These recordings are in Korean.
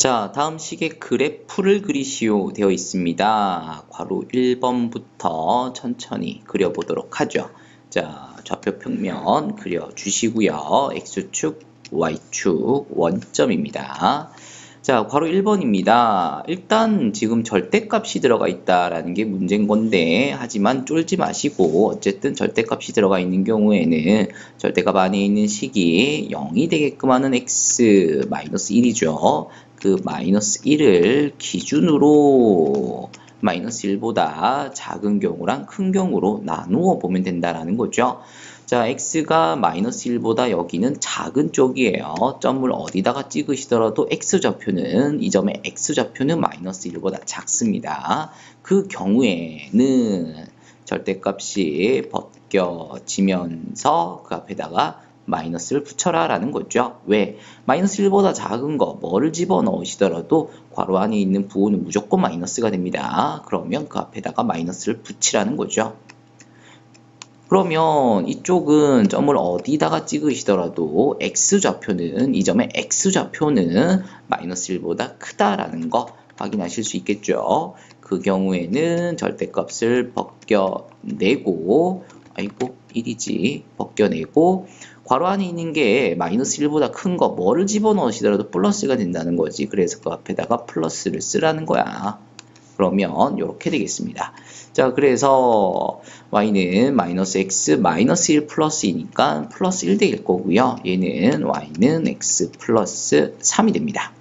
자, 다음 식의 그래프를 그리시오 되어 있습니다. 괄호 1번부터 천천히 그려보도록 하죠. 자, 좌표 평면 그려주시고요. X축, Y축, 원점입니다. 자, 괄호 1번입니다. 일단 지금 절대값이 들어가 있다라는 게 문제인 건데, 하지만 쫄지 마시고 어쨌든 절대값이 들어가 있는 경우에는 절대값 안에 있는 식이 0이 되게끔 하는 x 마이너스 1이죠. 그 마이너스 1을 기준으로 마이너스 1보다 작은 경우랑 큰 경우로 나누어 보면 된다라는 거죠. 자, x가 마이너스 1보다 여기는 작은 쪽이에요. 점을 어디다가 찍으시더라도 x좌표는, 이 점의 x좌표는 마이너스 1보다 작습니다. 그 경우에는 절대값이 벗겨지면서 그 앞에다가 마이너스를 붙여라 라는 거죠. 왜? 마이너스 1보다 작은 거 뭐를 집어넣으시더라도 괄호 안에 있는 부호는 무조건 마이너스가 됩니다. 그러면 그 앞에다가 마이너스를 붙이라는 거죠. 그러면 이쪽은 점을 어디다가 찍으시더라도 x좌표는, 이 점의 x좌표는 마이너스 1보다 크다라는 거 확인하실 수 있겠죠. 그 경우에는 절대값을 벗겨내고, 아이고 1이지, 벗겨내고 괄호 안에 있는 게 마이너스 1보다 큰 거 뭐를 집어넣으시더라도 플러스가 된다는 거지. 그래서 그 앞에다가 플러스를 쓰라는 거야. 그러면 이렇게 되겠습니다. 자, 그래서 y는 마이너스 x 마이너스 1 플러스이니까 플러스 1 될 거고요. 얘는 y는 x 플러스 3이 됩니다.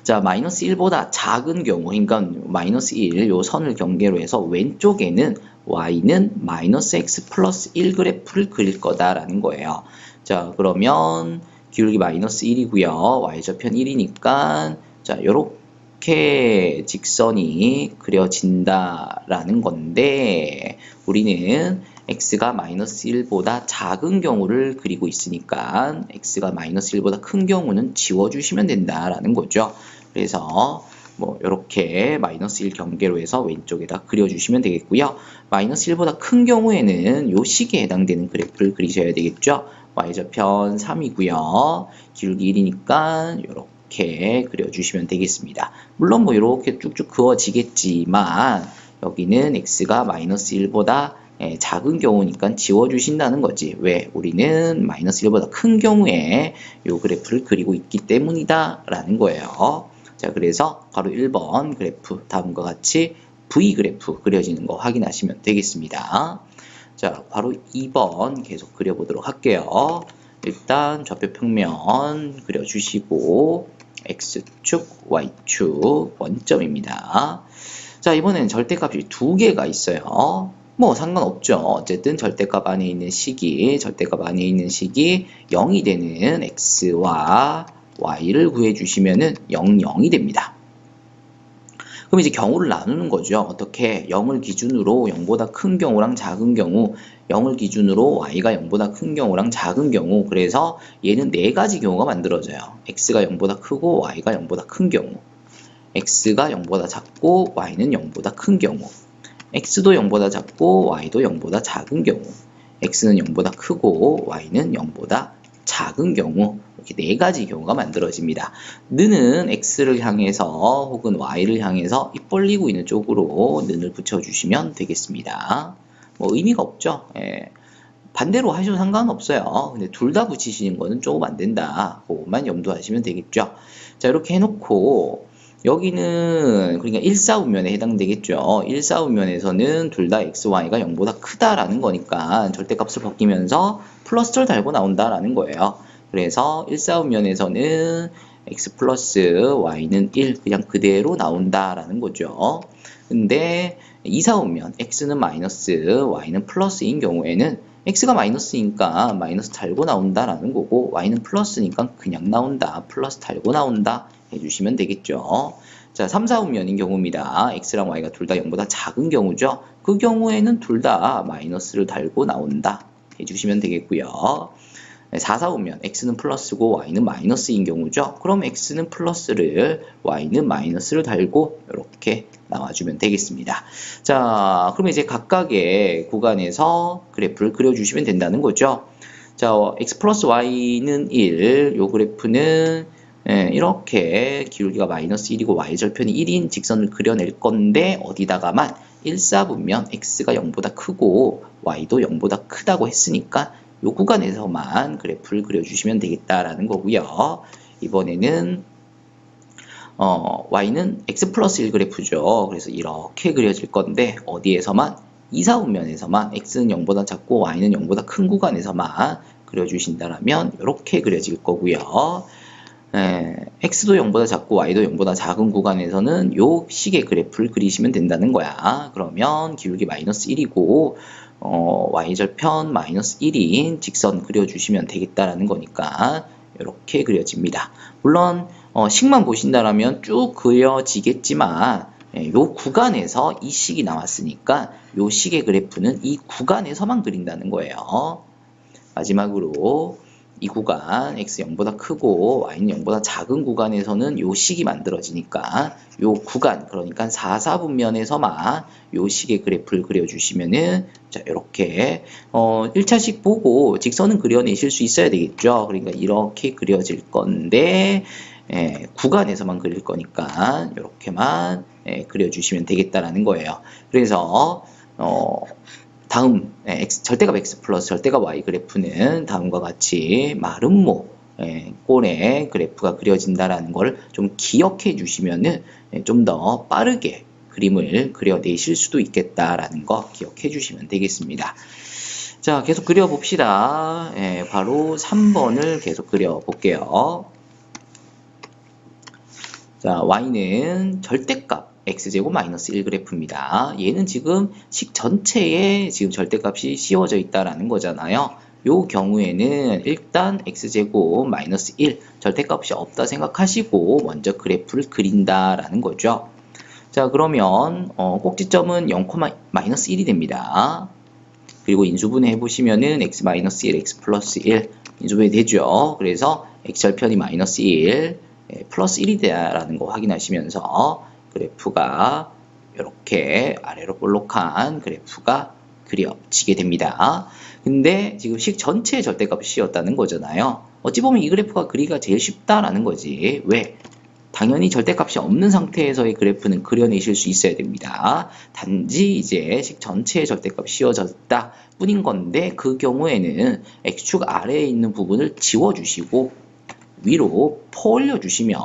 자, 마이너스 1보다 작은 경우, 그러니까 마이너스 1, 요 선을 경계로 해서 왼쪽에는 y는 마이너스 x 플러스 1 그래프를 그릴 거다라는 거예요. 자, 그러면 기울기 마이너스 1이고요. y좌편 1이니까 자, 요렇게 직선이 그려진다라는 건데 우리는 x가 마이너스 1보다 작은 경우를 그리고 있으니까 x가 마이너스 1보다 큰 경우는 지워주시면 된다라는 거죠. 그래서 뭐 이렇게 마이너스 1 경계로 해서 왼쪽에다 그려주시면 되겠고요. 마이너스 1보다 큰 경우에는 요 식에 해당되는 그래프를 그리셔야 되겠죠. y좌편 3이고요. 기울기 1이니까 이렇게 그려주시면 되겠습니다. 물론 뭐 이렇게 쭉쭉 그어지겠지만 여기는 x가 마이너스 1보다 작은 경우니까 지워주신다는 거지. 왜? 우리는 마이너스 1보다 큰 경우에 이 그래프를 그리고 있기 때문이다 라는 거예요. 자, 그래서 괄호 1번 그래프 다음과 같이 V 그래프 그려지는 거 확인하시면 되겠습니다. 자, 괄호 2번 계속 그려보도록 할게요. 일단 좌표 평면 그려주시고 X축, Y축 원점입니다. 자, 이번에는 절대값이 두 개가 있어요. 뭐 상관없죠. 어쨌든 절대값 안에 있는 식이 0이 되는 x와 y를 구해주시면은 0, 0이 됩니다. 그럼 이제 경우를 나누는 거죠. 어떻게? 0을 기준으로 0보다 큰 경우랑 작은 경우, 0을 기준으로 y가 0보다 큰 경우랑 작은 경우, 그래서 얘는 네 가지 경우가 만들어져요. x가 0보다 크고 y가 0보다 큰 경우, x가 0보다 작고 y는 0보다 큰 경우, x도 0보다 작고 y도 0보다 작은 경우, x는 0보다 크고 y는 0보다 작은 경우, 이렇게 네 가지 경우가 만들어집니다. 는은 x를 향해서 혹은 y를 향해서 입 벌리고 있는 쪽으로 는을 붙여주시면 되겠습니다. 뭐 의미가 없죠. 반대로 하셔도 상관없어요. 근데 둘 다 붙이시는 거는 조금 안 된다. 그것만 염두하시면 되겠죠. 자, 이렇게 해놓고 여기는 그러니까 1사분면에 해당되겠죠. 1사분면에서는 둘 다 x, y가 0보다 크다라는 거니까 절대값을 벗기면서 플러스를 달고 나온다라는 거예요. 그래서 1사분면에서는 x 플러스 y는 1 그냥 그대로 나온다라는 거죠. 근데 2사분면 x는 마이너스 y는 플러스인 경우에는 x가 마이너스니까 마이너스 달고 나온다라는 거고 y는 플러스니까 그냥 나온다. 플러스 달고 나온다. 해주시면 되겠죠. 자, 3, 4분면인 경우입니다. x랑 y가 둘 다 0보다 작은 경우죠. 그 경우에는 둘 다 마이너스를 달고 나온다. 해주시면 되겠고요. 4, 4분면 x는 플러스고 y는 마이너스인 경우죠. 그럼 x는 플러스를 y는 마이너스를 달고 이렇게 나와주면 되겠습니다. 자, 그럼 이제 각각의 구간에서 그래프를 그려주시면 된다는 거죠. 자, x 플러스 y는 1, 요 그래프는 이렇게 기울기가 마이너스 1이고 y절편이 1인 직선을 그려낼 건데 어디다가만 1사분면 x가 0보다 크고 y도 0보다 크다고 했으니까 이 구간에서만 그래프를 그려주시면 되겠다라는 거고요. 이번에는 y는 x 플러스 1 그래프죠. 그래서 이렇게 그려질 건데 어디에서만 2사분면에서만 x는 0보다 작고 y는 0보다 큰 구간에서만 그려주신다면 이렇게 그려질 거고요. x도 0보다 작고 y도 0보다 작은 구간에서는 요 식의 그래프를 그리시면 된다는 거야. 그러면 기울기 마이너스 1이고 y절편 마이너스 1인 직선 그려주시면 되겠다라는 거니까 이렇게 그려집니다. 물론 식만 보신다라면 쭉 그려지겠지만 요 구간에서 이 식이 나왔으니까 요 식의 그래프는 이 구간에서만 그린다는 거예요. 마지막으로 이 구간 x 0보다 크고 y는 0보다 작은 구간에서는 요 식이 만들어지니까 요 구간 그러니까 4사분면에서만 요 식의 그래프를 그려주시면은 자 이렇게 1차식 보고 직선은 그려내실 수 있어야 되겠죠. 그러니까 이렇게 그려질 건데 구간에서만 그릴 거니까 이렇게만 그려주시면 되겠다라는 거예요. 그래서 다음 절대값 x 플러스 절대값 y 그래프는 다음과 같이 마름모 꼴의 그래프가 그려진다라는 걸 좀 기억해 주시면은 좀 더 빠르게 그림을 그려내실 수도 있겠다라는 거 기억해 주시면 되겠습니다. 자, 계속 그려봅시다. 바로 3번을 계속 그려볼게요. 자, y는 절대값 x제곱 마이너스 1 그래프입니다. 얘는 지금 식 전체에 지금 절대값이 씌워져 있다라는 거잖아요. 요 경우에는 일단 x제곱 마이너스 1 절대값이 없다 생각하시고 먼저 그래프를 그린다라는 거죠. 자, 그러면 꼭지점은 0, 마이너스 1이 됩니다. 그리고 인수분해 해보시면은 x 마이너스 1, x 플러스 1 인수분해 되죠. 그래서 x절편이 마이너스 1 플러스 1이다라는 거 확인하시면서 그래프가 이렇게 아래로 볼록한 그래프가 그려지게 됩니다. 근데 지금 식 전체의 절대값이 씌웠다는 거잖아요. 어찌 보면 이 그래프가 그리기가 제일 쉽다라는 거지. 왜? 당연히 절대값이 없는 상태에서의 그래프는 그려내실 수 있어야 됩니다. 단지 이제 식 전체의 절대값이 씌워졌다 뿐인 건데 그 경우에는 x축 아래에 있는 부분을 지워주시고 위로 퍼올려 주시면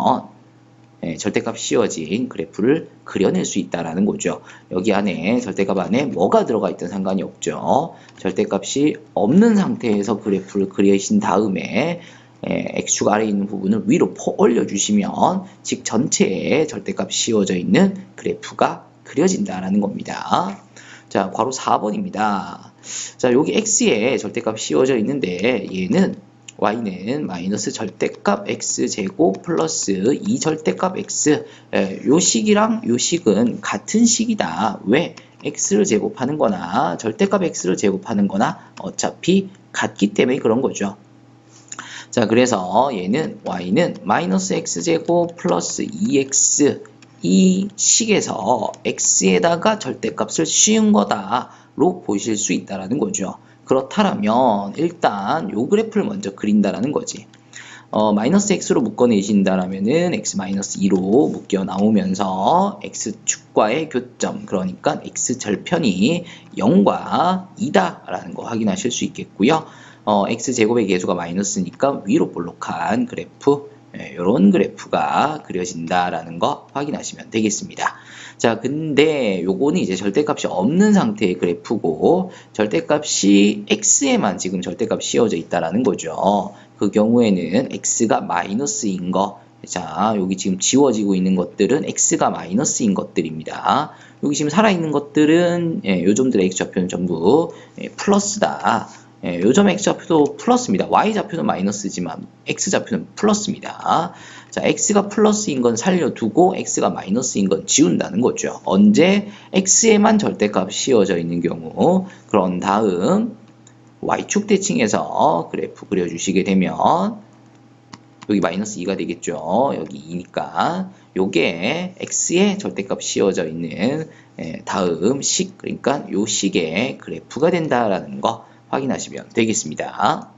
절대값 씌워진 그래프를 그려낼 수 있다라는 거죠. 여기 안에 절대값 안에 뭐가 들어가 있든 상관이 없죠. 절대값이 없는 상태에서 그래프를 그리신 다음에 x축 아래에 있는 부분을 위로 퍼올려 주시면 식 전체에 절대값 씌워져 있는 그래프가 그려진다라는 겁니다. 자, 괄호 4번입니다. 자, 여기 x에 절대값 씌워져 있는데 얘는 y는 마이너스 절대값 x제곱 플러스 2절대값 x 요 식이랑 요 식은 같은 식이다. 왜? x를 제곱하는 거나 절대값 x를 제곱하는 거나 어차피 같기 때문에 그런 거죠. 자, 그래서 얘는 y는 마이너스 x제곱 플러스 2x 이 식에서 x에다가 절대값을 씌운 거다로 보실 수 있다라는 거죠. 그렇다면 일단 요 그래프를 먼저 그린다라는 거지. 마이너스 x로 묶어내신다라면은 x 마이너스 2로 묶여 나오면서 x축과의 교점, 그러니까 x절편이 0과 2다라는 거 확인하실 수 있겠고요. x제곱의 계수가 마이너스니까 위로 볼록한 그래프, 이런 그래프가 그려진다라는 거 확인하시면 되겠습니다. 자, 근데 요거는 이제 절대값이 없는 상태의 그래프고 절대값이 x에만 지금 절대값 씌워져 있다라는 거죠. 그 경우에는 x가 마이너스인 거, 자, 여기 지금 지워지고 있는 것들은 x가 마이너스인 것들입니다. 여기 지금 살아있는 것들은 요점들의 x좌표는 전부 플러스다. 요점 x좌표도 플러스입니다. y좌표는 마이너스지만 x좌표는 플러스입니다. 자, x가 플러스인 건 살려두고 x가 마이너스인 건 지운다는 거죠. 언제? x에만 절대값 씌워져 있는 경우. 그런 다음 y축 대칭해서 그래프 그려주시게 되면 여기 마이너스 2가 되겠죠. 여기 2니까 요게 x에 절대값 씌워져 있는 다음 식, 그러니까 요 식의 그래프가 된다라는 거 확인하시면 되겠습니다.